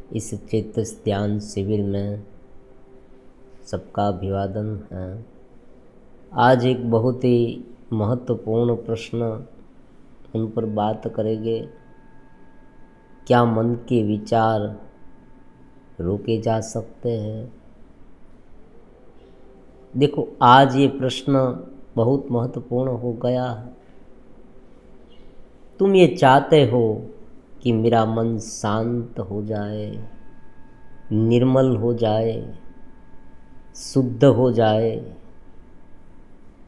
इस चेतस ध्यान शिविर में सबका अभिवादन है। आज एक बहुत ही महत्वपूर्ण प्रश्न उन पर बात करेंगे। क्या मन के विचार रोके जा सकते हैं? देखो, आज ये प्रश्न बहुत महत्वपूर्ण हो गया है। तुम ये चाहते हो कि मेरा मन शांत हो जाए, निर्मल हो जाए, शुद्ध हो जाए,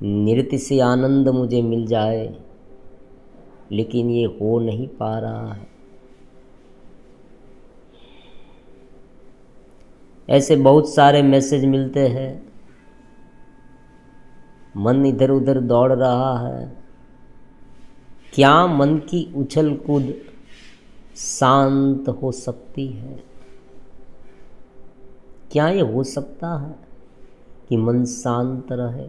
नृत्य से आनंद मुझे मिल जाए, लेकिन ये हो नहीं पा रहा है। ऐसे बहुत सारे मैसेज मिलते हैं, मन इधर उधर दौड़ रहा है। क्या मन की उछल कूद शांत हो सकती है? क्या ये हो सकता है कि मन शांत रहे?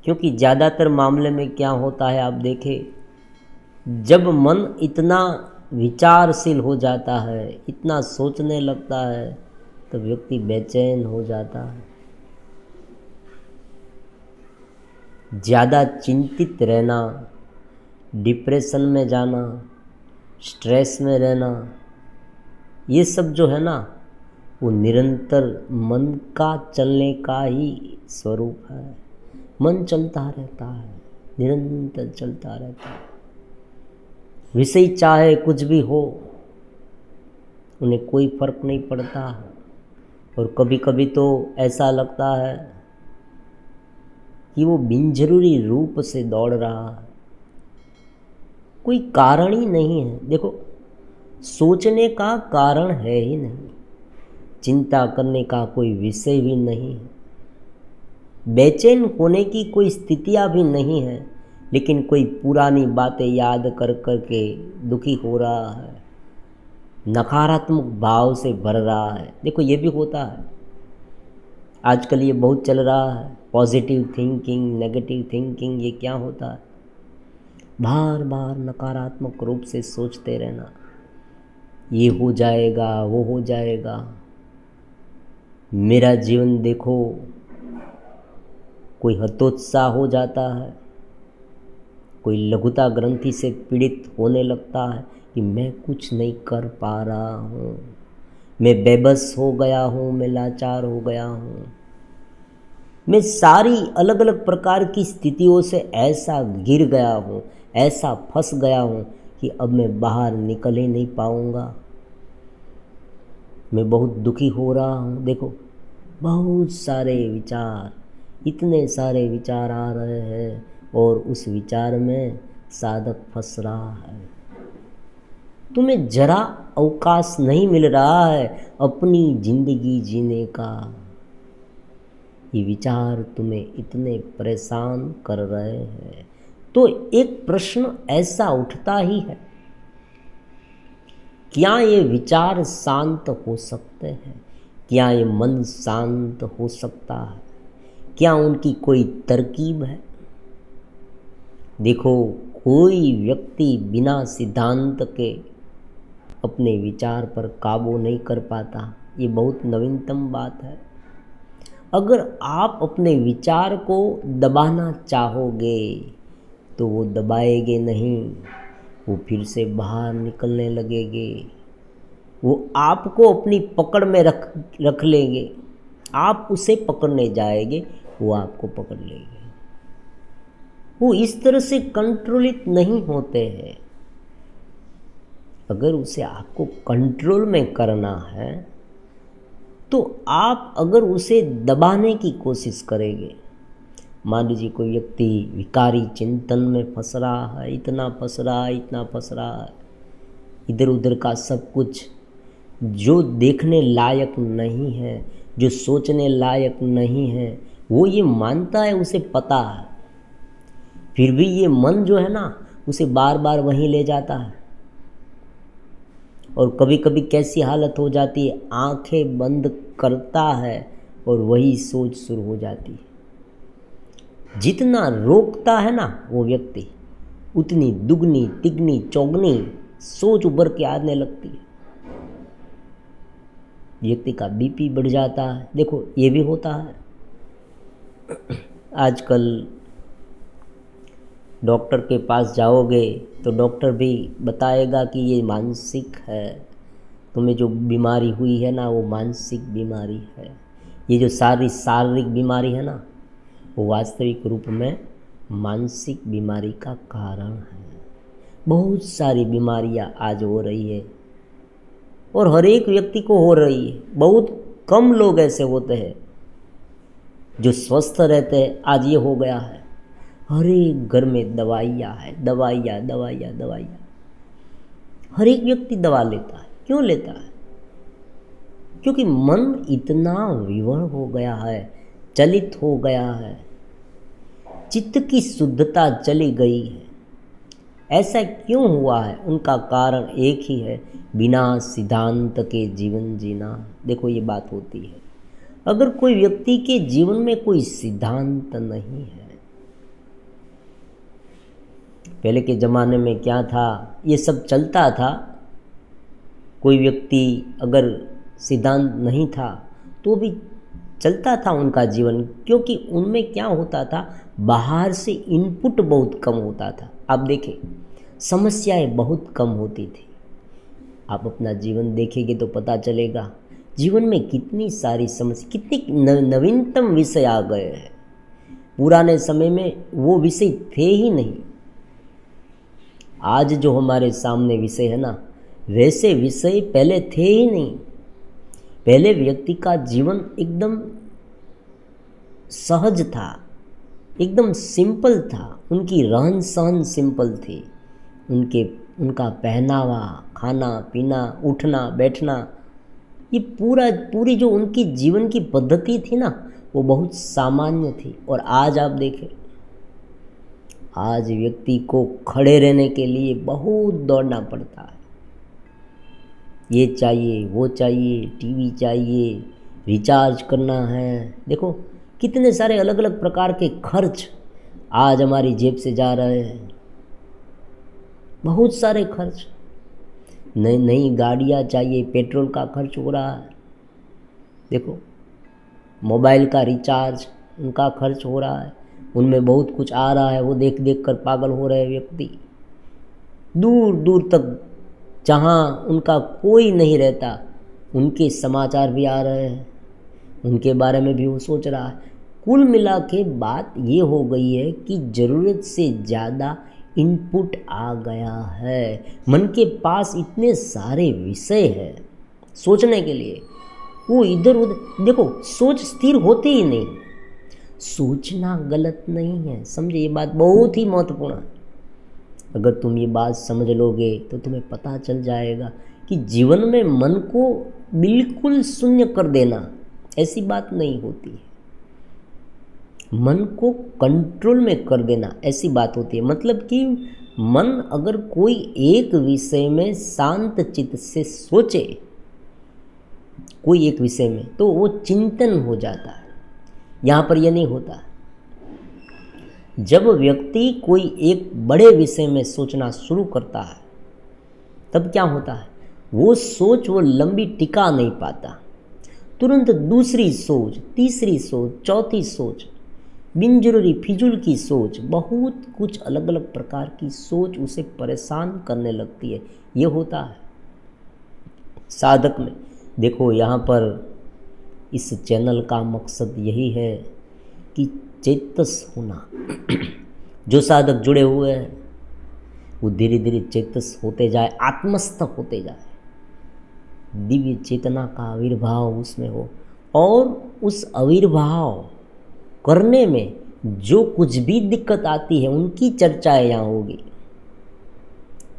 क्योंकि ज़्यादातर मामले में क्या होता है, आप देखें, जब मन इतना विचारशील हो जाता है, इतना सोचने लगता है, तो व्यक्ति बेचैन हो जाता है। ज़्यादा चिंतित रहना, डिप्रेशन में जाना, स्ट्रेस में रहना, ये सब जो है ना, वो निरंतर मन का चलने का ही स्वरूप है। मन चलता रहता है, निरंतर चलता रहता है। विषय चाहे कुछ भी हो, उन्हें कोई फर्क नहीं पड़ता। और कभी कभी तो ऐसा लगता है कि वो बिनजरूरी रूप से दौड़ रहा है, कोई कारण ही नहीं है। देखो, सोचने का कारण है ही नहीं, चिंता करने का कोई विषय भी नहीं है, बेचैन होने की कोई स्थितियां भी नहीं है, लेकिन कोई पुरानी बातें याद कर कर के दुखी हो रहा है, नकारात्मक भाव से भर रहा है। देखो, ये भी होता है, आजकल ये बहुत चल रहा है, पॉजिटिव थिंकिंग, नेगेटिव थिंकिंग। ये क्या होता है? बार बार नकारात्मक रूप से सोचते रहना, ये हो जाएगा, वो हो जाएगा, मेरा जीवन देखो। कोई हतोत्साह हो जाता है, कोई लघुता ग्रंथि से पीड़ित होने लगता है कि मैं कुछ नहीं कर पा रहा हूँ, मैं बेबस हो गया हूँ, मैं लाचार हो गया हूँ, मैं सारी अलग अलग प्रकार की स्थितियों से ऐसा घिर गया हूँ, ऐसा फंस गया हूँ कि अब मैं बाहर निकल ही नहीं पाऊँगा, मैं बहुत दुखी हो रहा हूँ। देखो, बहुत सारे विचार, इतने सारे विचार आ रहे हैं, और उस विचार में साधक फंस रहा है। तुम्हें जरा अवकाश नहीं मिल रहा है अपनी जिंदगी जीने का। ये विचार तुम्हें इतने परेशान कर रहे हैं। तो एक प्रश्न ऐसा उठता ही है, क्या ये विचार शांत हो सकते हैं? क्या ये मन शांत हो सकता है? क्या उनकी कोई तरकीब है? देखो, कोई व्यक्ति बिना सिद्धांत के अपने विचार पर काबू नहीं कर पाता। ये बहुत नवीनतम बात है। अगर आप अपने विचार को दबाना चाहोगे तो वो दबाएंगे नहीं, वो फिर से बाहर निकलने लगेंगे, वो आपको अपनी पकड़ में रख लेंगे। आप उसे पकड़ने जाएंगे, वो आपको पकड़ लेंगे। वो इस तरह से कंट्रोलित नहीं होते हैं। अगर उसे आपको कंट्रोल में करना है, तो आप अगर उसे दबाने की कोशिश करेंगे, मान लीजिए कोई व्यक्ति विकारी चिंतन में फंस रहा है, इतना फंस रहा है, इतना फंस रहा है, इधर उधर का सब कुछ जो देखने लायक नहीं है, जो सोचने लायक नहीं है, वो ये मानता है, उसे पता है, फिर भी ये मन जो है ना, उसे बार बार वहीं ले जाता है। और कभी कभी कैसी हालत हो जाती है, आंखें बंद करता है और वही सोच शुरू हो जाती है। जितना रोकता है ना वो व्यक्ति, उतनी दुगनी तिगनी चौगनी सोच उभर के आने लगती है। व्यक्ति का बीपी बढ़ जाता है। देखो ये भी होता है। आजकल डॉक्टर के पास जाओगे तो डॉक्टर भी बताएगा कि ये मानसिक है, तुम्हें जो बीमारी हुई है ना वो मानसिक बीमारी है। ये जो शारीरिक बीमारी है ना वो वास्तविक रूप में मानसिक बीमारी का कारण है। बहुत सारी बीमारियां आज हो रही है और हर एक व्यक्ति को हो रही है। बहुत कम लोग ऐसे होते हैं जो स्वस्थ रहते हैं। आज ये हो गया है, हर एक घर में दवाइयाँ है, दवाइयाँ दवाइयाँ दवाइयाँ। हर एक व्यक्ति दवा लेता है। क्यों लेता है? क्योंकि मन इतना विवश हो गया है, चलित हो गया है, चित्त की शुद्धता चली गई है। ऐसा क्यों हुआ है? उनका कारण एक ही है, बिना सिद्धांत के जीवन जीना। देखो ये बात होती है, अगर कोई व्यक्ति के जीवन में कोई सिद्धांत नहीं है। पहले के ज़माने में क्या था, ये सब चलता था। कोई व्यक्ति अगर सिद्धांत नहीं था तो भी चलता था उनका जीवन, क्योंकि उनमें क्या होता था, बाहर से इनपुट बहुत कम होता था। आप देखें, समस्याएं बहुत कम होती थी। आप अपना जीवन देखेंगे तो पता चलेगा जीवन में कितनी सारी समस्या, कितने नवीनतम विषय आ गए हैं। पुराने समय में वो विषय थे ही नहीं। आज जो हमारे सामने विषय है ना, वैसे विषय पहले थे ही नहीं। पहले व्यक्ति का जीवन एकदम सहज था, एकदम सिंपल था। उनकी रहन सहन सिंपल थी। उनका पहनावा, खाना पीना, उठना बैठना, ये पूरी जो उनकी जीवन की पद्धति थी ना वो बहुत सामान्य थी। और आज आप देखें, आज व्यक्ति को खड़े रहने के लिए बहुत दौड़ना पड़ता है। ये चाहिए, वो चाहिए, टीवी चाहिए, रिचार्ज करना है। देखो कितने सारे अलग अलग प्रकार के खर्च आज हमारी जेब से जा रहे हैं। बहुत सारे खर्च, नई नई गाड़ियाँ चाहिए, पेट्रोल का खर्च हो रहा है। देखो मोबाइल का रिचार्ज, उनका खर्च हो रहा है, उनमें बहुत कुछ आ रहा है। वो देख देख कर पागल हो रहे व्यक्ति। दूर दूर तक जहाँ उनका कोई नहीं रहता, उनके समाचार भी आ रहे हैं, उनके बारे में भी वो सोच रहा है। कुल मिला के बात ये हो गई है कि ज़रूरत से ज़्यादा इनपुट आ गया है। मन के पास इतने सारे विषय हैं सोचने के लिए, वो इधर उधर। देखो सोच स्थिर होती ही नहीं। सोचना गलत नहीं है, समझे, ये बात बहुत ही महत्वपूर्ण है। अगर तुम ये बात समझ लोगे तो तुम्हें पता चल जाएगा कि जीवन में मन को बिल्कुल शून्य कर देना ऐसी बात नहीं होती है। मन को कंट्रोल में कर देना ऐसी बात होती है। मतलब कि मन अगर कोई एक विषय में शांत चित्त से सोचे, कोई एक विषय में, तो वो चिंतन हो जाता है। यहाँ पर यह नहीं होता। जब व्यक्ति कोई एक बड़े विषय में सोचना शुरू करता है तब क्या होता है, वो सोच वो लंबी टिका नहीं पाता। तुरंत दूसरी सोच, तीसरी सोच, चौथी सोच, बिन जरूरी फिजूल की सोच, बहुत कुछ अलग अलग प्रकार की सोच उसे परेशान करने लगती है। ये होता है साधक में। देखो यहाँ पर इस चैनल का मकसद यही है कि चेतस होना। जो साधक जुड़े हुए हैं वो धीरे धीरे चेतस होते जाए, आत्मस्थ होते जाए, दिव्य चेतना का आविर्भाव उसमें हो। और उस आविर्भाव करने में जो कुछ भी दिक्कत आती है उनकी चर्चा यहाँ होगी।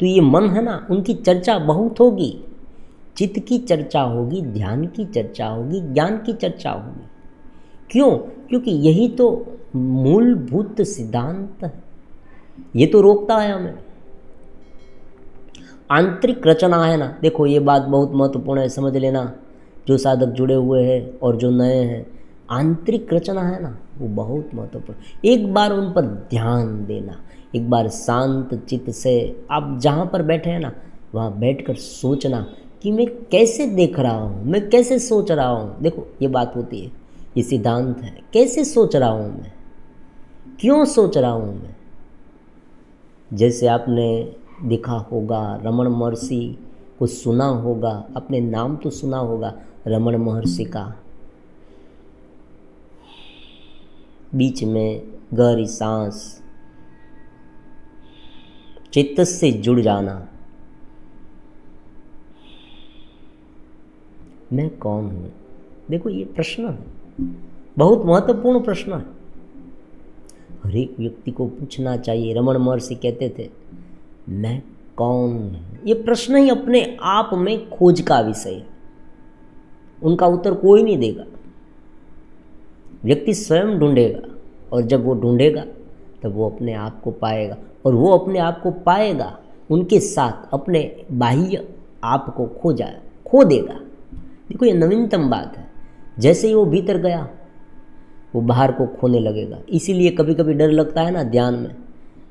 तो ये मन है ना, उनकी चर्चा बहुत होगी। चित्त की चर्चा होगी, ध्यान की चर्चा होगी, ज्ञान की चर्चा होगी। क्यों? क्योंकि यही तो मूलभूत सिद्धांत है। ये तो रोकता है हमें। आंतरिक रचना है ना, देखो ये बात बहुत महत्वपूर्ण है, समझ लेना। जो साधक जुड़े हुए हैं और जो नए हैं, आंतरिक रचना है ना वो बहुत महत्वपूर्ण। एक बार उन पर ध्यान देना, एक बार शांत चित्त से आप जहाँ पर बैठे हैं ना वहाँ बैठकर सोचना कि मैं कैसे देख रहा हूँ, मैं कैसे सोच रहा हूँ। देखो ये बात होती है, ये सिद्धांत है। कैसे सोच रहा हूँ मैं, क्यों सोच रहा हूँ मैं। जैसे आपने देखा होगा, रमन महर्षि को सुना होगा, अपने नाम तो सुना होगा रमन महर्षि का। बीच में गहरी सांस, चेतस से जुड़ जाना। मैं कौन हूँ। देखो ये प्रश्न है, बहुत महत्वपूर्ण प्रश्न है, हर एक व्यक्ति को पूछना चाहिए। रमन महर्षि कहते थे मैं कौन हूँ। ये प्रश्न ही अपने आप में खोज का विषय है, उनका उत्तर कोई नहीं देगा, व्यक्ति स्वयं ढूंढेगा। और जब वो ढूंढेगा तब वो अपने आप को पाएगा, और वो अपने आप को पाएगा उनके साथ अपने बाह्य आप को खो देगा। देखो ये नवीनतम बात है। जैसे ही वो भीतर गया वो बाहर को खोने लगेगा। इसीलिए कभी कभी डर लगता है ना ध्यान में,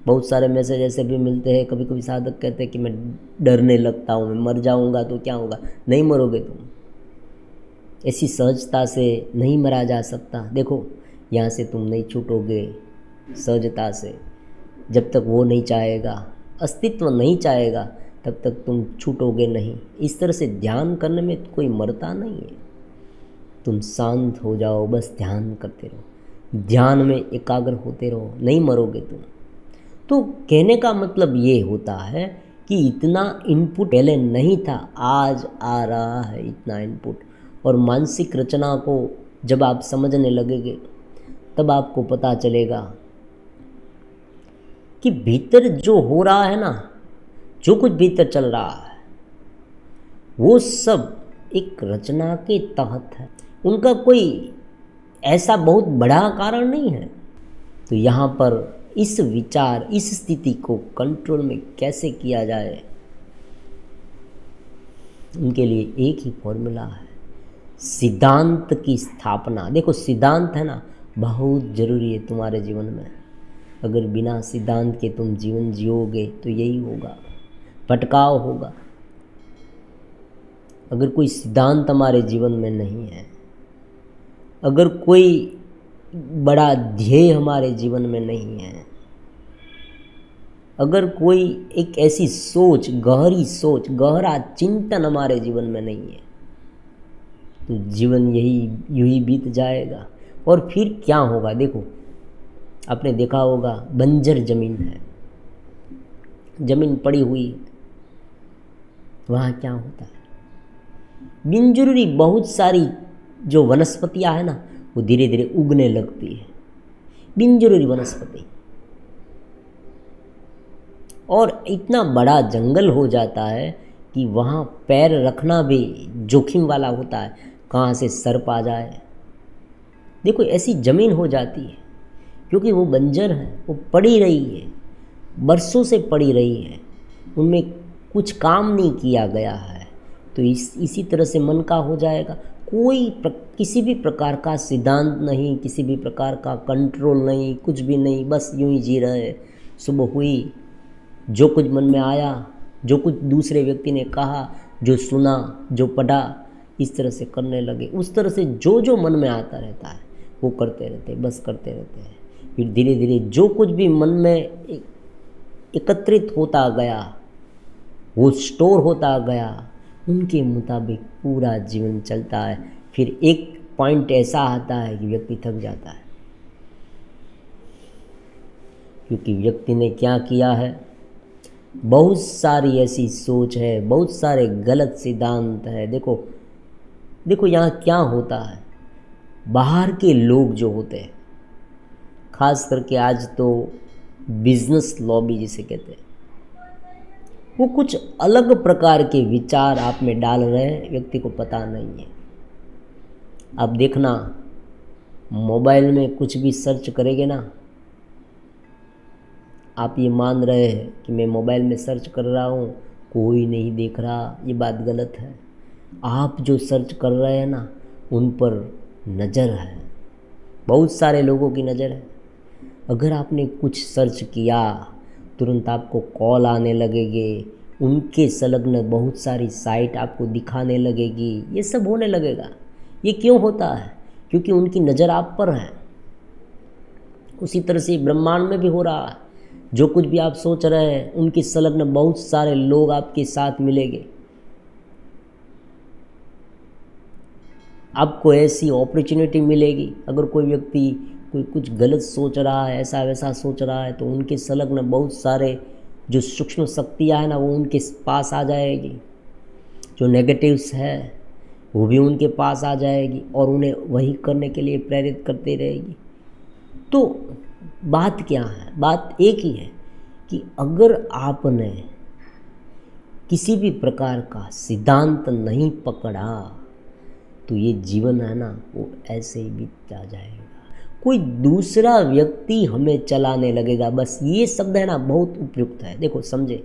बहुत सारे मैसेज ऐसे भी मिलते हैं। कभी कभी साधक कहते हैं कि मैं डरने लगता हूँ, मैं मर जाऊँगा तो क्या होगा। नहीं मरोगे तुम, ऐसी सहजता से नहीं मरा जा सकता। देखो यहाँ से तुम नहीं छूटोगे सहजता से, जब तक वो नहीं चाहेगा, अस्तित्व नहीं चाहेगा, तब तक तुम छूटोगे नहीं। इस तरह से ध्यान करने में कोई मरता नहीं है। तुम शांत हो जाओ, बस ध्यान करते रहो, ध्यान में एकाग्र होते रहो, नहीं मरोगे तुम। तो कहने का मतलब ये होता है कि इतना इनपुट पहले नहीं था, आज आ रहा है इतना इनपुट। और मानसिक रचना को जब आप समझने लगेंगे तब आपको पता चलेगा कि भीतर जो हो रहा है ना, जो कुछ भीतर चल रहा है, वो सब एक रचना के तहत है। उनका कोई ऐसा बहुत बड़ा कारण नहीं है। तो यहाँ पर इस विचार, इस स्थिति को कंट्रोल में कैसे किया जाए, उनके लिए एक ही फॉर्मूला है, सिद्धांत की स्थापना। देखो सिद्धांत है ना, बहुत ज़रूरी है तुम्हारे जीवन में। अगर बिना सिद्धांत के तुम जीवन जियोगे तो यही होगा, भटकाव होगा। अगर कोई सिद्धांत हमारे जीवन में नहीं है, अगर कोई बड़ा ध्येय हमारे जीवन में नहीं है, अगर कोई एक ऐसी सोच, गहरी सोच, गहरा चिंतन हमारे जीवन में नहीं है, तो जीवन यूं ही बीत जाएगा। और फिर क्या होगा। देखो आपने देखा होगा, बंजर जमीन है, जमीन पड़ी हुई, वहाँ क्या होता है, बिनजरूरी बहुत सारी जो वनस्पतियाँ है ना, वो धीरे धीरे उगने लगती है, बिनजरूरी वनस्पति। और इतना बड़ा जंगल हो जाता है कि वहाँ पैर रखना भी जोखिम वाला होता है, कहाँ से सर्प आ जाए। देखो ऐसी ज़मीन हो जाती है, क्योंकि वो बंजर है, वो पड़ी रही है, बरसों से पड़ी रही है, उनमें कुछ काम नहीं किया गया है। तो इसी तरह से मन का हो जाएगा। किसी भी प्रकार का सिद्धांत नहीं, किसी भी प्रकार का कंट्रोल नहीं, कुछ भी नहीं, बस यूं ही जी रहे। सुबह हुई, जो कुछ मन में आया, जो कुछ दूसरे व्यक्ति ने कहा, जो सुना, जो पढ़ा, इस तरह से करने लगे। उस तरह से जो जो मन में आता रहता है वो करते रहते, बस करते रहते हैं। फिर धीरे धीरे जो कुछ भी मन में एकत्रित होता गया, वो स्टोर होता गया, उनके मुताबिक पूरा जीवन चलता है। फिर एक पॉइंट ऐसा आता है कि व्यक्ति थक जाता है, क्योंकि व्यक्ति ने क्या किया है, बहुत सारी ऐसी सोच है, बहुत सारे गलत सिद्धांत है। देखो यहाँ क्या होता है, बाहर के लोग जो होते हैं, खास करके आज तो बिजनेस लॉबी जिसे कहते हैं, वो कुछ अलग प्रकार के विचार आप में डाल रहे हैं, व्यक्ति को पता नहीं है। आप देखना, मोबाइल में कुछ भी सर्च करेंगे ना, आप ये मान रहे हैं कि मैं मोबाइल में सर्च कर रहा हूँ, कोई नहीं देख रहा, ये बात गलत है। आप जो सर्च कर रहे हैं ना, उन पर नज़र है, बहुत सारे लोगों की नज़र है। अगर आपने कुछ सर्च किया, तुरंत आपको कॉल आने लगेंगे, उनके संलग्न बहुत सारी साइट आपको दिखाने लगेगी, ये सब होने लगेगा। ये क्यों होता है? क्योंकि उनकी नज़र आप पर है। उसी तरह से ब्रह्मांड में भी हो रहा है। जो कुछ भी आप सोच रहे हैं उनके संलग्न बहुत सारे लोग आपके साथ मिलेंगे। आपको ऐसी अपॉर्चुनिटी मिलेगी। अगर कोई व्यक्ति कोई कुछ गलत सोच रहा है, ऐसा वैसा सोच रहा है, तो उनके संलग्न बहुत सारे जो सूक्ष्म शक्तियाँ हैं ना, वो उनके पास आ जाएगी। जो नेगेटिव्स है वो भी उनके पास आ जाएगी और उन्हें वही करने के लिए प्रेरित करती रहेगी। तो बात क्या है? बात एक ही है कि अगर आपने किसी भी प्रकार का सिद्धांत नहीं पकड़ा तो ये जीवन है ना, वो ऐसे ही बीत जाएगा। कोई दूसरा व्यक्ति हमें चलाने लगेगा। बस ये शब्द है ना, बहुत उपयुक्त है। देखो समझे,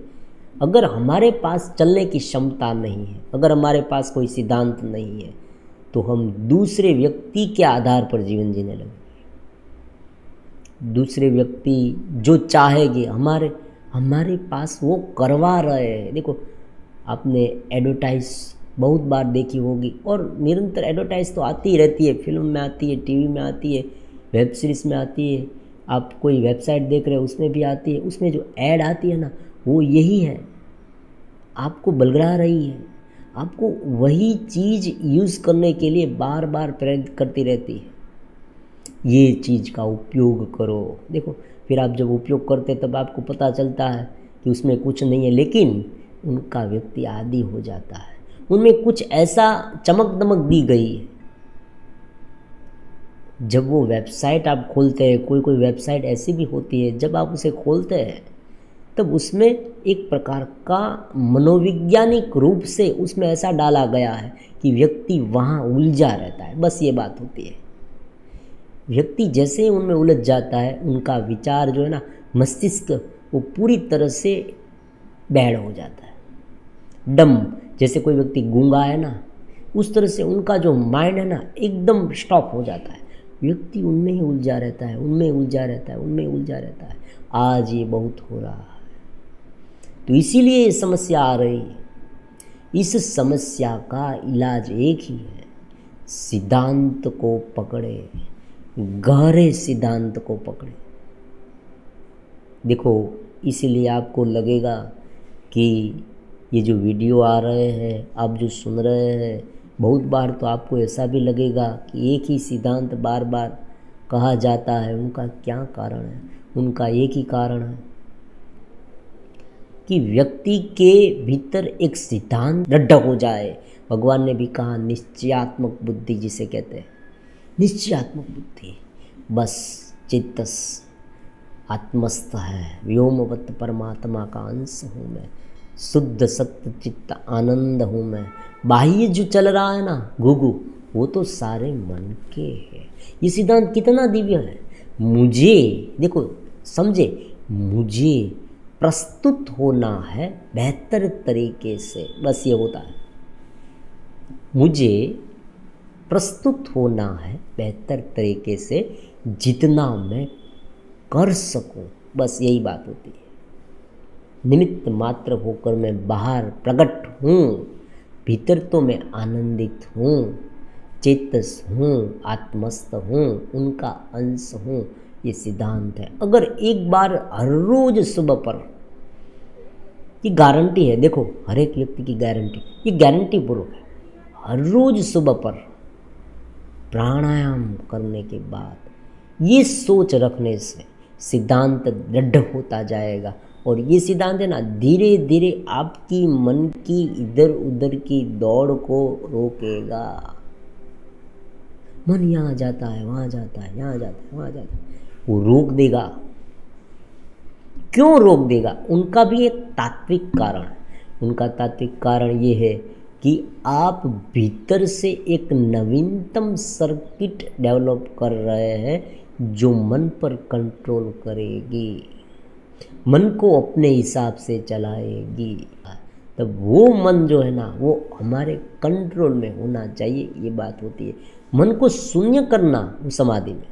अगर हमारे पास चलने की क्षमता नहीं है, अगर हमारे पास कोई सिद्धांत नहीं है, तो हम दूसरे व्यक्ति के आधार पर जीवन जीने लगेंगे। दूसरे व्यक्ति जो चाहेंगे हमारे पास वो करवा रहे हैं। देखो, आपने एडवर्टाइज बहुत बार देखी होगी और निरंतर एडवर्टाइज तो आती ही रहती है। फिल्म में आती है, टीवी में आती है, वेब सीरीज़ में आती है, आप कोई वेबसाइट देख रहे हो उसमें भी आती है। उसमें जो ऐड आती है ना, वो यही है, आपको बलगरा रही है, आपको वही चीज़ यूज़ करने के लिए बार बार प्रेरित करती रहती है। ये चीज़ का उपयोग करो। देखो, फिर आप जब उपयोग करते तब आपको पता चलता है कि उसमें कुछ नहीं है, लेकिन उनका व्यक्ति आदी हो जाता है। उनमें कुछ ऐसा चमक दमक दी गई है। जब वो वेबसाइट आप खोलते हैं, कोई वेबसाइट ऐसी भी होती है, जब आप उसे खोलते हैं तब उसमें एक प्रकार का मनोवैज्ञानिक रूप से उसमें ऐसा डाला गया है कि व्यक्ति वहाँ उलझा रहता है। बस ये बात होती है। व्यक्ति जैसे ही उनमें उलझ जाता है, उनका विचार जो है ना, मस्तिष्क, वो पूरी तरह से बैड हो जाता है। डम, जैसे कोई व्यक्ति गूंगा है ना, उस तरह से उनका जो माइंड है ना, एकदम स्टॉप हो जाता है। व्यक्ति उनमें ही उलझा रहता है, उनमें उलझा रहता है, उनमें उलझा रहता है। आज ये बहुत हो रहा है। तो इसीलिए ये समस्या आ रही है। इस समस्या का इलाज एक ही है, सिद्धांत को पकड़े, गहरे सिद्धांत को पकड़े। देखो, इसीलिए आपको लगेगा कि ये जो वीडियो आ रहे हैं, आप जो सुन रहे हैं, बहुत बार तो आपको ऐसा भी लगेगा कि एक ही सिद्धांत बार बार कहा जाता है। उनका क्या कारण है? उनका एक ही कारण है कि व्यक्ति के भीतर एक सिद्धांत दृढ़ हो जाए। भगवान ने भी कहा, निश्चयात्मक बुद्धि जिसे कहते हैं, निश्चयात्मक बुद्धि। बस चित्तस आत्मस्थ है, व्योमवत परमात्मा का अंश हूँ मैं, शुद्ध सत्य चित्त आनंद हूँ मैं। बाह्य जो चल रहा है ना घुघु, वो तो सारे मन के है। ये सिद्धांत कितना दिव्य है। मुझे, देखो समझे, मुझे प्रस्तुत होना है बेहतर तरीके से। बस ये होता है, मुझे प्रस्तुत होना है बेहतर तरीके से, जितना मैं कर सकूं। बस यही बात होती है। निमित्त मात्र होकर मैं बाहर प्रकट हूँ, भीतर तो मैं आनंदित हूँ, चेतस हूँ, आत्मस्थ हूँ, उनका अंश हूँ। ये सिद्धांत है। अगर एक बार हर रोज सुबह पर, ये गारंटी है, देखो हर एक व्यक्ति की गारंटी, ये गारंटी पूर्वक है, हर रोज सुबह पर प्राणायाम करने के बाद ये सोच रखने से सिद्धांत दृढ़ होता जाएगा। और ये सिद्धांत है ना, धीरे धीरे आपकी मन की इधर उधर की दौड़ को रोकेगा। मन यहाँ जाता है, वहाँ जाता है, यहाँ जाता है, वहाँ जाता है, वो रोक देगा। क्यों रोक देगा? उनका भी एक तात्विक कारण है। उनका तात्विक कारण ये है कि आप भीतर से एक नवीनतम सर्किट डेवलप कर रहे हैं जो मन पर कंट्रोल करेगी, मन को अपने हिसाब से चलाएगी। तब वो मन जो है ना, वो हमारे कंट्रोल में होना चाहिए। ये बात होती है। मन को शून्य करना समाधि में,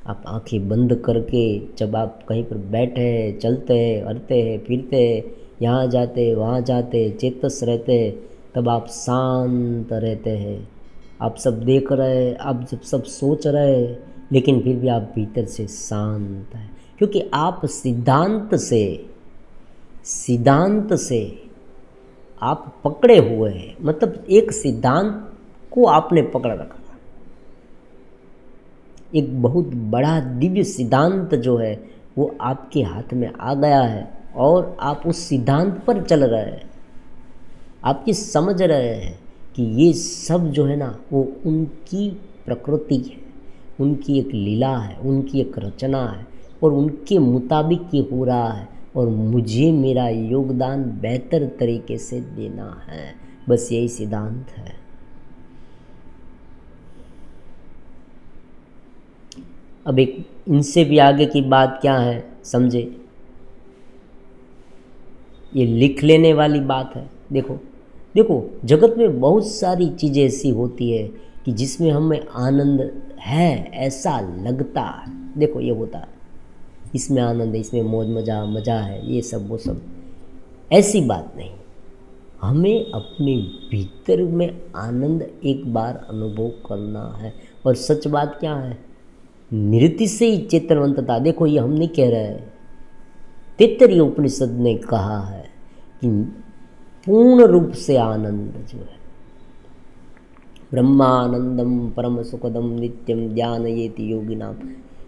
आप आंखें बंद करके जब आप कहीं पर बैठे हैं, चलते हैं, हरते हैं, फिरते हैं, यहाँ जाते वहाँ जाते, चेतस रहते हैं, तब आप शांत रहते हैं। आप सब देख रहे, आप जब सब सोच रहे, लेकिन फिर भी आप भीतर से शांत हैं, क्योंकि आप सिद्धांत से आप पकड़े हुए हैं। मतलब एक सिद्धांत को आपने पकड़ रखा, एक बहुत बड़ा दिव्य सिद्धांत जो है वो आपके हाथ में आ गया है और आप उस सिद्धांत पर चल रहे हैं। आपकी समझ रहे हैं कि ये सब जो है ना वो उनकी प्रकृति है, उनकी एक लीला है, उनकी एक रचना है और उनके मुताबिक ये हो रहा है और मुझे मेरा योगदान बेहतर तरीके से देना है। बस यही सिद्धांत है। अब एक इनसे भी आगे की बात क्या है समझे, ये लिख लेने वाली बात है। देखो जगत में बहुत सारी चीज़ें ऐसी होती है कि जिसमें हमें आनंद है ऐसा लगता है। देखो ये होता है, इसमें आनंद है, इसमें मौज मज़ा है, ये सब वो सब, ऐसी बात नहीं। हमें अपने भीतर में आनंद एक बार अनुभव करना है। और सच बात क्या है, निरति से ही चेतनवंतता। देखो ये हम नहीं कह रहे हैं, तैत्तरीय उपनिषद ने कहा है कि पूर्ण रूप से आनंद जो है, ब्रह्मानंदम परम सुखदम नित्यम ध्यानयेति योगिनाम,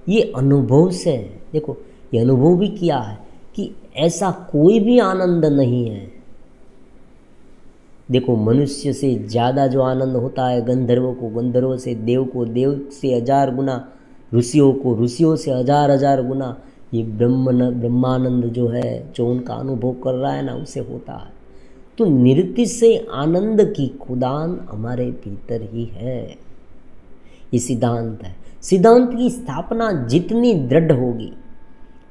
ये अनुभव से है। देखो ये अनुभव भी किया है कि ऐसा कोई भी आनंद नहीं है। देखो मनुष्य से ज़्यादा जो आनंद होता है गंधर्वों को, गंधर्वों से देव को, देव से 1000 गुना, ऋषियों को, ऋषियों से 1000 गुना ये ब्रह्मानंद जो है, जो उनका अनुभव कर रहा है ना, उसे होता है। तो निरति से आनंद की खुदान हमारे भीतर ही है। ये सिद्धांत है। सिद्धांत की स्थापना जितनी दृढ़ होगी,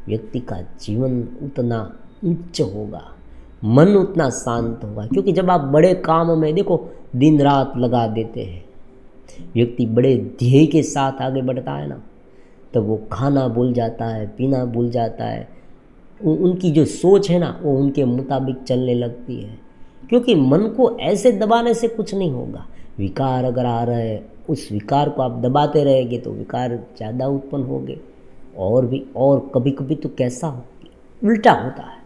व्यक्ति का जीवन उतना उच्च होगा, मन उतना शांत होगा। क्योंकि जब आप बड़े काम में देखो दिन रात लगा देते हैं, व्यक्ति बड़े ध्येय के साथ आगे बढ़ता है ना, तब वो खाना भूल जाता है, पीना भूल जाता है। उनकी जो सोच है ना वो उनके मुताबिक चलने लगती है। क्योंकि मन को ऐसे दबाने से कुछ नहीं होगा। विकार अगर आ रहे हैं, उस विकार को आप दबाते रहेंगे तो विकार ज़्यादा उत्पन्न होंगे। और कभी कभी तो कैसा होगी, उल्टा होता है,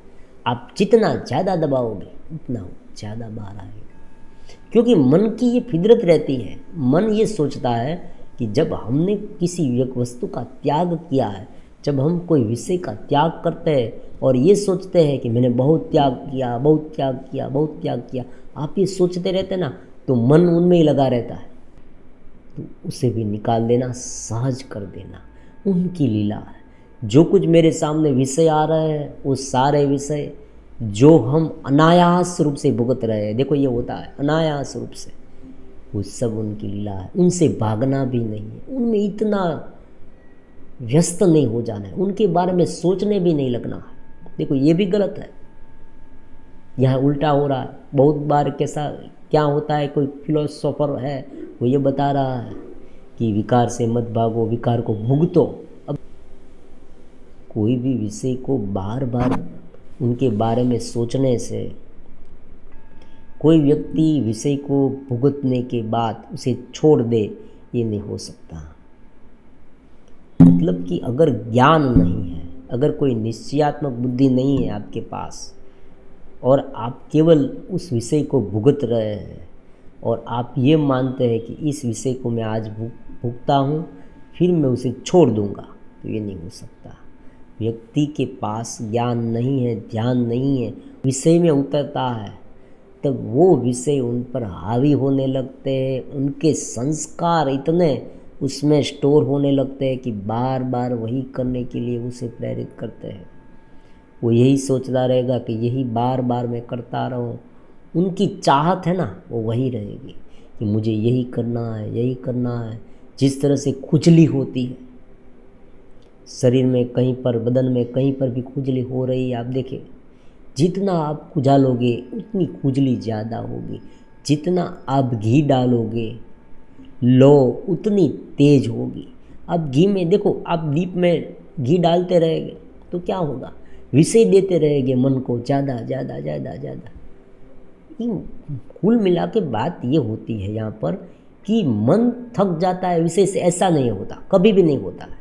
आप जितना ज़्यादा दबाओगे उतना ज़्यादा बाहर आएगा। क्योंकि मन की ये फितरत रहती है, मन ये सोचता है कि जब हमने किसी वस्तु का त्याग किया है, जब हम कोई विषय का त्याग करते हैं और ये सोचते हैं कि मैंने बहुत त्याग किया, बहुत त्याग किया, बहुत त्याग किया, आप ये सोचते रहते ना, तो मन उनमें ही लगा रहता है। तो उसे भी निकाल देना, सहज कर देना, उनकी लीला है। जो कुछ मेरे सामने विषय आ रहे हैं, वो सारे विषय जो हम अनायास रूप से भुगत रहे हैं, देखो ये होता है अनायास रूप से, वो सब उनकी लीला है। उनसे भागना भी नहीं है, उनमें इतना व्यस्त नहीं हो जाना है, उनके बारे में सोचने भी नहीं लगना है। देखो ये भी गलत है, यहाँ उल्टा हो रहा है। बहुत बार कैसा क्या होता है, कोई फिलोसोफर है वो ये बता रहा है कि विकार से मत भागो, विकार को भुगतो। अब कोई भी विषय को बार बार उनके बारे में सोचने से, कोई व्यक्ति विषय को भुगतने के बाद उसे छोड़ दे, ये नहीं हो सकता। मतलब कि अगर ज्ञान नहीं है, अगर कोई निश्चयात्मक बुद्धि नहीं है आपके पास और आप केवल उस विषय को भुगत रहे हैं और आप ये मानते हैं कि इस विषय को मैं आज भुगता हूँ फिर मैं उसे छोड़ दूँगा, तो ये नहीं हो सकता। व्यक्ति के पास ज्ञान नहीं है, ध्यान नहीं है, विषय में उतरता है, तब वो विषय उन पर हावी होने लगते हैं। उनके संस्कार इतने उसमें स्टोर होने लगते हैं कि बार बार वही करने के लिए उसे प्रेरित करते हैं। वो यही सोचता रहेगा कि यही बार बार मैं करता रहूं। उनकी चाहत है ना वो वही रहेगी कि मुझे यही करना है, यही करना है। जिस तरह से खुजली होती है शरीर में, कहीं पर बदन में कहीं पर भी खुजली हो रही है, आप देखें, जितना आप खुजालोगे उतनी खुजली ज़्यादा होगी। जितना आप घी डालोगे लो उतनी तेज होगी। अब घी में देखो, आप दीप में घी डालते रहेंगे तो क्या होगा, विषय देते रहेंगे मन को ज़्यादा ज़्यादा ज़्यादा ज़्यादा। कुल मिला के बात ये होती है यहाँ पर कि मन थक जाता है विषय से, ऐसा नहीं होता, कभी भी नहीं होता है।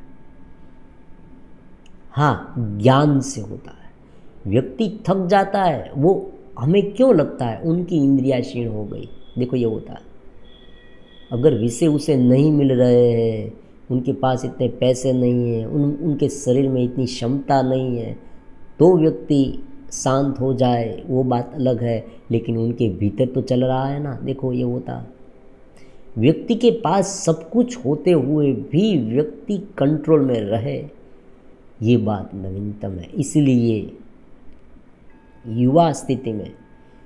हाँ, ज्ञान से होता है। व्यक्ति थक जाता है, वो हमें क्यों लगता है उनकी इंद्रियां क्षीण हो गई, देखो ये होता है। अगर विषय उसे नहीं मिल रहे हैं, उनके पास इतने पैसे नहीं हैं, उनके शरीर में इतनी क्षमता नहीं है, तो व्यक्ति शांत हो जाए वो बात अलग है, लेकिन उनके भीतर तो चल रहा है ना, देखो ये होता है। व्यक्ति के पास सब कुछ होते हुए भी व्यक्ति कंट्रोल में रहे, ये बात नवीनतम है। इसलिए युवा स्थिति में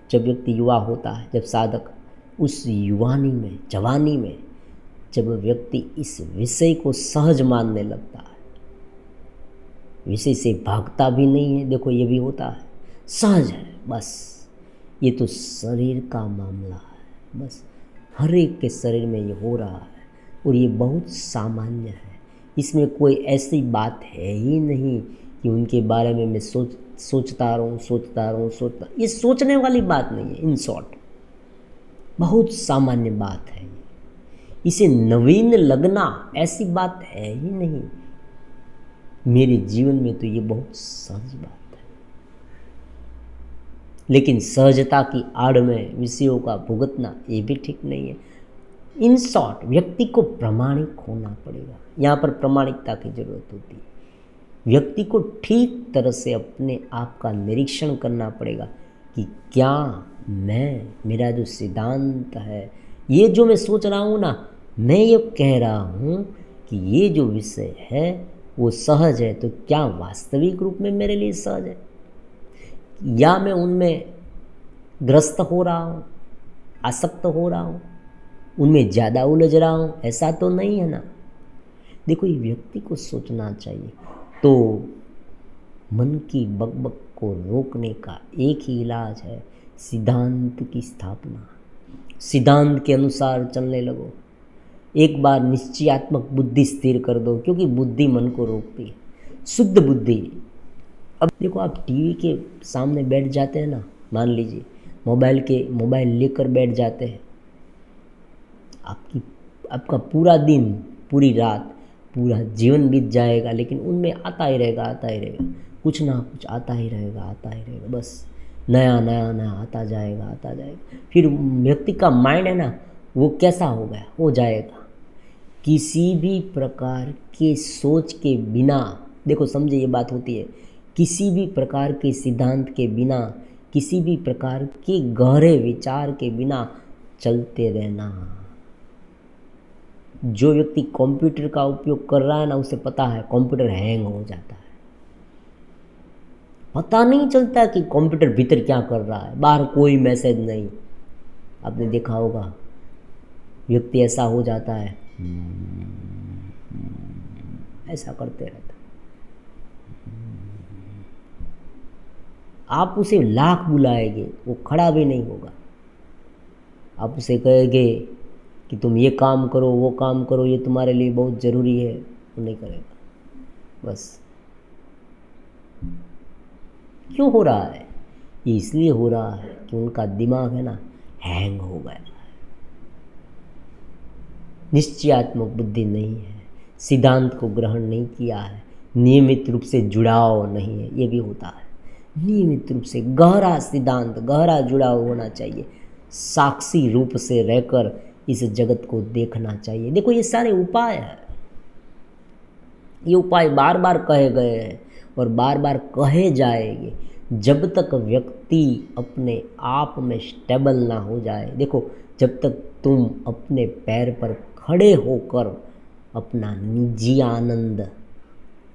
जब व्यक्ति युवा होता है, जब साधक उस युवानी में, जवानी में, जब व्यक्ति इस विषय को सहज मानने लगता है, विषय से भागता भी नहीं है, देखो ये भी होता है, सहज है, बस ये तो शरीर का मामला है, बस हर एक के शरीर में ये हो रहा है और ये बहुत सामान्य है। इसमें कोई ऐसी बात है ही नहीं कि उनके बारे में मैं सोचता रहूँ। ये सोचने वाली बात नहीं है। इन शॉर्ट बहुत सामान्य बात है। इसे नवीन लगना ऐसी बात है ही नहीं। मेरे जीवन में तो ये बहुत सहज बात है, लेकिन सहजता की आड़ में विषयों का भुगतना ये भी ठीक नहीं है। इन शॉर्ट व्यक्ति को प्रामाणिक होना पड़ेगा। यहाँ पर प्रामाणिकता की जरूरत होती है। व्यक्ति को ठीक तरह से अपने आप का निरीक्षण करना पड़ेगा कि क्या मेरा जो सिद्धांत है, ये जो मैं सोच रहा हूँ ना, मैं ये कह रहा हूँ कि ये जो विषय है वो सहज है, तो क्या वास्तविक रूप में मेरे लिए सहज है, या मैं उनमें ग्रस्त हो रहा हूँ, आसक्त हो रहा हूँ, उनमें ज़्यादा उलझ रहा हूँ, ऐसा तो नहीं है ना। देखो ये व्यक्ति को सोचना चाहिए। तो मन की बकबक को रोकने का एक ही इलाज है, सिद्धांत की स्थापना। सिद्धांत के अनुसार चलने लगो। एक बार निश्चयात्मक बुद्धि स्थिर कर दो, क्योंकि बुद्धि मन को रोकती है, शुद्ध बुद्धि। अब देखो आप टीवी के सामने बैठ जाते हैं ना, मान लीजिए मोबाइल लेकर बैठ जाते हैं, आपका पूरा दिन, पूरी रात, पूरा जीवन बीत जाएगा, लेकिन उनमें आता ही रहेगा, कुछ ना कुछ आता ही रहेगा, बस नया आता जाएगा। फिर व्यक्ति का माइंड है ना, वो कैसा हो जाएगा, किसी भी प्रकार के सोच के बिना, देखो समझे ये बात होती है, किसी भी प्रकार के सिद्धांत के बिना, किसी भी प्रकार के गहरे विचार के बिना चलते रहना। जो व्यक्ति कंप्यूटर का उपयोग कर रहा है ना, उसे पता है कंप्यूटर हैंग हो जाता है, पता नहीं चलता कि कंप्यूटर भीतर क्या कर रहा है, बाहर कोई मैसेज नहीं। आपने देखा होगा व्यक्ति ऐसा हो जाता है, ऐसा करते रहता। आप उसे लाख बुलाएंगे, वो खड़ा भी नहीं होगा। आप उसे कहेंगे कि तुम ये काम करो, वो काम करो, ये तुम्हारे लिए बहुत ज़रूरी है, वो नहीं करेगा। बस क्यों हो रहा है? ये इसलिए हो रहा है कि उनका दिमाग है ना, हैंग हो गया है। निश्चयात्मक बुद्धि नहीं है, सिद्धांत को ग्रहण नहीं किया है, नियमित रूप से जुड़ाव नहीं है, ये भी होता है। नियमित रूप से गहरा सिद्धांत, गहरा जुड़ाव होना चाहिए। साक्षी रूप से रहकर इस जगत को देखना चाहिए। देखो ये सारे उपाय हैं, ये उपाय बार बार कहे गए हैं और बार बार कहे जाएंगे जब तक व्यक्ति अपने आप में स्टेबल ना हो जाए। देखो जब तक तुम अपने पैर पर खड़े होकर अपना निजी आनंद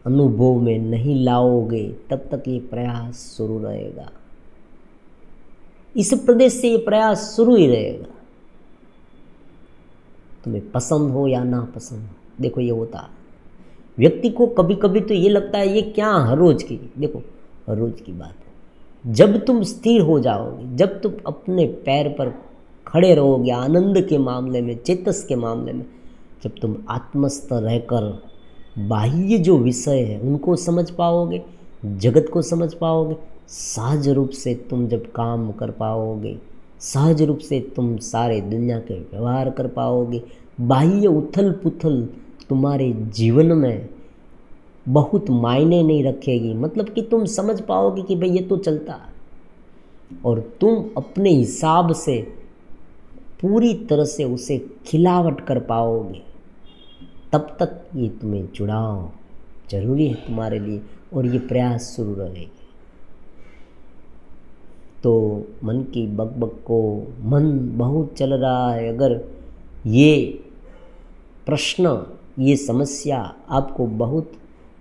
अनुभव में नहीं लाओगे, तब तक ये प्रयास शुरू रहेगा। इस प्रदेश से ये प्रयास शुरू ही रहेगा, तुम्हें पसंद हो या ना पसंद हो। देखो ये होता है, व्यक्ति को कभी कभी तो ये लगता है ये क्या हर रोज की, देखो हर रोज की बात है। जब तुम स्थिर हो जाओगे, जब तुम अपने पैर पर खड़े रहोगे आनंद के मामले में, चेतस के मामले में, जब तुम आत्मस्थ रहकर बाह्य जो विषय है उनको समझ पाओगे, जगत को समझ पाओगे, सहज रूप से तुम जब काम कर पाओगे, सहज रूप से तुम सारे दुनिया के व्यवहार कर पाओगे, बाह्य उथल पुथल तुम्हारे जीवन में बहुत मायने नहीं रखेगी। मतलब कि तुम समझ पाओगे कि भाई ये तो चलता है, और तुम अपने हिसाब से पूरी तरह से उसे खिलावट कर पाओगे। तब तक ये तुम्हें जुड़ाव जरूरी है तुम्हारे लिए, और ये प्रयास शुरू रहेगी। तो मन की बकबक को, मन बहुत चल रहा है, अगर ये प्रश्न, ये समस्या आपको बहुत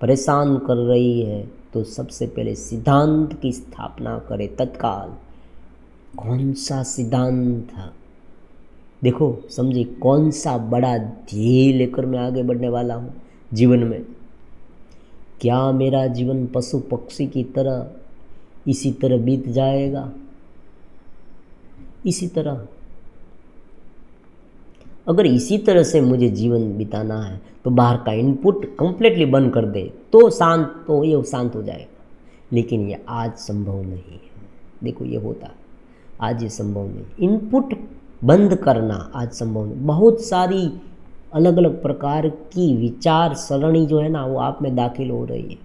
परेशान कर रही है, तो सबसे पहले सिद्धांत की स्थापना करें तत्काल। कौन सा सिद्धांत है? देखो समझिए, कौन सा बड़ा ध्येय लेकर मैं आगे बढ़ने वाला हूँ जीवन में। क्या मेरा जीवन पशु पक्षी की तरह इसी तरह बीत जाएगा? इसी तरह, अगर इसी तरह से मुझे जीवन बिताना है तो बाहर का इनपुट कंप्लीटली बंद कर दे तो ये शांत हो जाएगा। लेकिन ये आज संभव नहीं है। देखो ये होता है, आज ये संभव नहीं। इनपुट बंद करना आज संभव नहीं। बहुत सारी अलग अलग प्रकार की विचार सरणी जो है ना, वो आप में दाखिल हो रही है।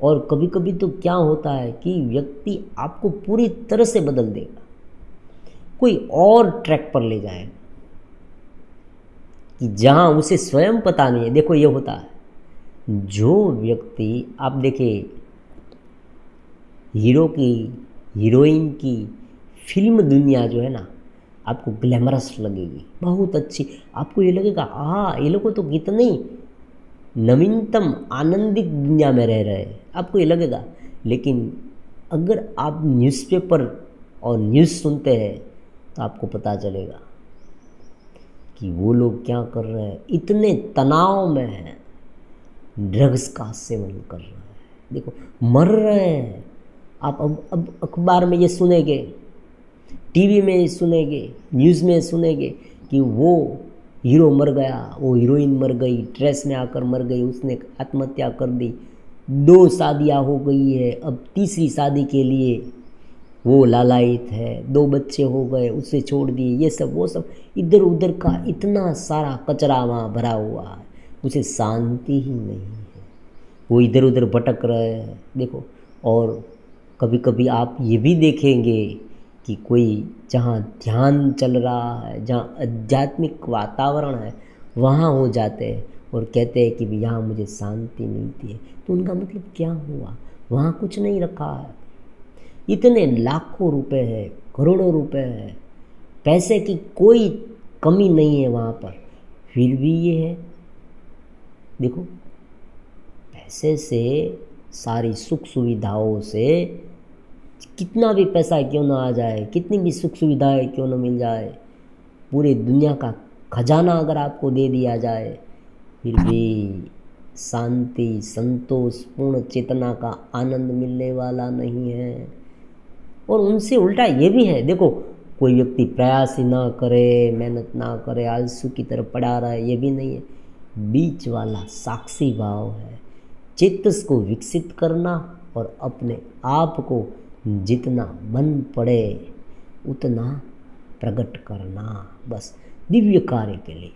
और कभी कभी तो क्या होता है कि व्यक्ति आपको पूरी तरह से बदल देगा, कोई और ट्रैक पर ले जाएगा कि जहाँ उसे स्वयं पता नहीं है। देखो ये होता है, जो व्यक्ति, आप देखिए, हीरो की, हीरोइन की फिल्म दुनिया जो है ना, आपको ग्लैमरस लगेगी, बहुत अच्छी। आपको ये लगेगा हाँ, ये लोग तो कितनी नवीनतम आनंदित दुनिया में रह रहे हैं, आपको ये लगेगा। लेकिन अगर आप न्यूज़पेपर और न्यूज़ सुनते हैं तो आपको पता चलेगा कि वो लोग क्या कर रहे हैं, इतने तनाव में हैं, ड्रग्स का सेवन कर रहे हैं, देखो मर रहे हैं। आप अब अखबार में ये सुनेंगे, टीवी में सुनेंगे, न्यूज़ में सुनेंगे कि वो हीरो मर गया, वो हीरोइन मर गई, ट्रेस में आकर मर गई, उसने आत्महत्या कर दी, 2 शादियाँ हो गई है, अब तीसरी शादी के लिए वो लालायित है, 2 बच्चे हो गए, उसे छोड़ दिए, ये सब वो सब, इधर उधर का इतना सारा कचरा वहाँ भरा हुआ है, उसे शांति ही नहीं है, वो इधर उधर भटक रहे हैं। देखो, और कभी कभी आप ये भी देखेंगे कि कोई जहाँ ध्यान चल रहा है, जहाँ आध्यात्मिक वातावरण है, वहाँ हो जाते हैं और कहते हैं कि भी यहाँ मुझे शांति मिलती है। तो उनका मतलब क्या हुआ? वहाँ कुछ नहीं रखा है, इतने लाखों रुपए है, करोड़ों रुपए है, पैसे की कोई कमी नहीं है वहाँ पर, फिर भी ये है। देखो, पैसे से, सारी सुख सुविधाओं से, कितना भी पैसा क्यों ना आ जाए, कितनी भी सुख सुविधाएं क्यों ना मिल जाए, पूरी दुनिया का खजाना अगर आपको दे दिया जाए, फिर भी शांति, संतोष, पूर्ण चेतना का आनंद मिलने वाला नहीं है। और उनसे उल्टा ये भी है, देखो, कोई व्यक्ति प्रयास ही ना करे, मेहनत ना करे, आलसू की तरफ पड़ा रहा है, ये भी नहीं है। बीच वाला साक्षी भाव है, चित्त को विकसित करना और अपने आप को जितना मन पड़े उतना प्रकट करना, बस दिव्य कार्य के लिए।